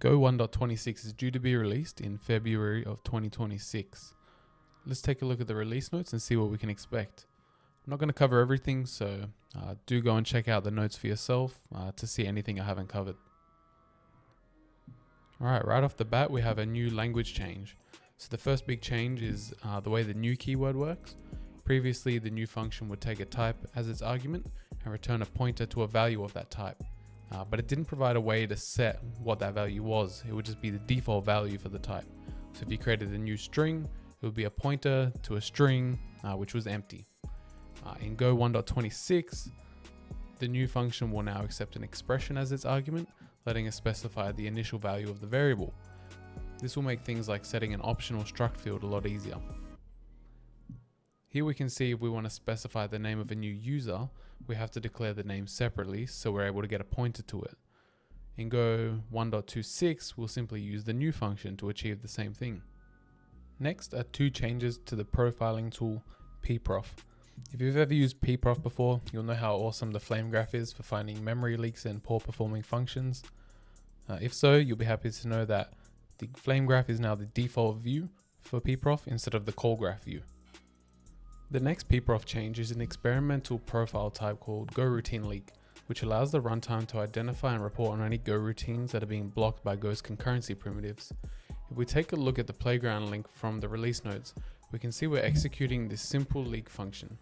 Go 1.26 is due to be released in February of 2026. Let's take a look at the release notes and see what we can expect. I'm not going to cover everything, so do go and check out the notes for yourself to see anything I haven't covered. Alright, right off the bat we have a new language change. So the first big change is the way the new keyword works. Previously the new function would take a type as its argument and return a pointer to a value of that type. But it didn't provide a way to set what that value was. It would just be the default value for the type. So if you created a new string, it would be a pointer to a string which was empty. In Go 1.26, the new function will now accept an expression as its argument, letting us specify the initial value of the variable. This will make things like setting an optional struct field a lot easier. Here we can see if we want to specify the name of a new user, we have to declare the name separately so we're able to get a pointer to it. In Go 1.26, we'll simply use the new function to achieve the same thing. Next are two changes to the profiling tool Pprof. If you've ever used Pprof before, you'll know how awesome the flamegraph is for finding memory leaks and poor performing functions. If so, you'll be happy to know that the flamegraph is now the default view for Pprof instead of the call graph view. The next Pprof change is an experimental profile type called GoRoutineLeak, which allows the runtime to identify and report on any Go routines that are being blocked by Go's concurrency primitives. If we take a look at the playground link from the release notes, we can see we're executing this simple leak function.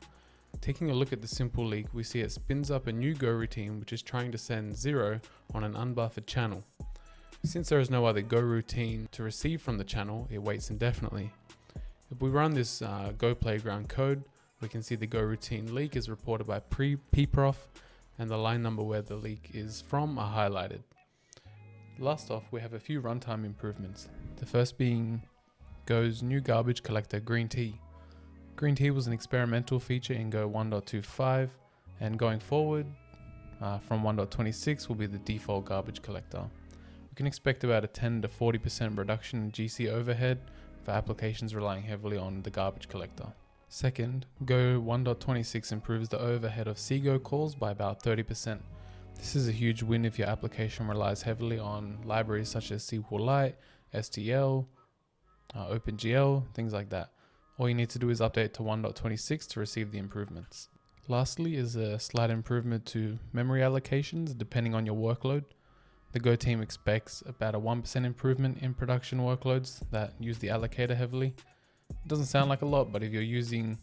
Taking a look at the simple leak, we see it spins up a new Go routine which is trying to send 0 on an unbuffered channel. Since there is no other Go routine to receive from the channel, it waits indefinitely. If we run this Go playground code, we can see the Go routine leak is reported by Pprof and the line number where the leak is from are highlighted. Last off, we have a few runtime improvements. The first being Go's new garbage collector Green Tea. Green Tea was an experimental feature in Go 1.25 and going forward from 1.26 will be the default garbage collector. We can expect about a 10 to 40% reduction in GC overhead for applications relying heavily on the garbage collector. Second, Go 1.26 improves the overhead of CGO calls by about 30%. This is a huge win if your application relies heavily on libraries such as SQLite, STL, OpenGL, things like that. All you need to do is update to 1.26 to receive the improvements. Lastly is a slight improvement to memory allocations depending on your workload. The Go team expects about a 1% improvement in production workloads that use the allocator heavily. It doesn't sound like a lot, but if you're using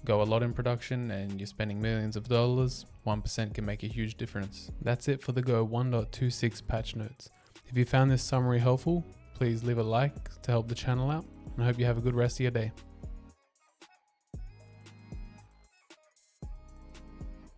Go a lot in production and you're spending millions of dollars, 1% can make a huge difference. That's it for the Go 1.26 patch notes. If you found this summary helpful, please leave a like to help the channel out, and I hope you have a good rest of your day.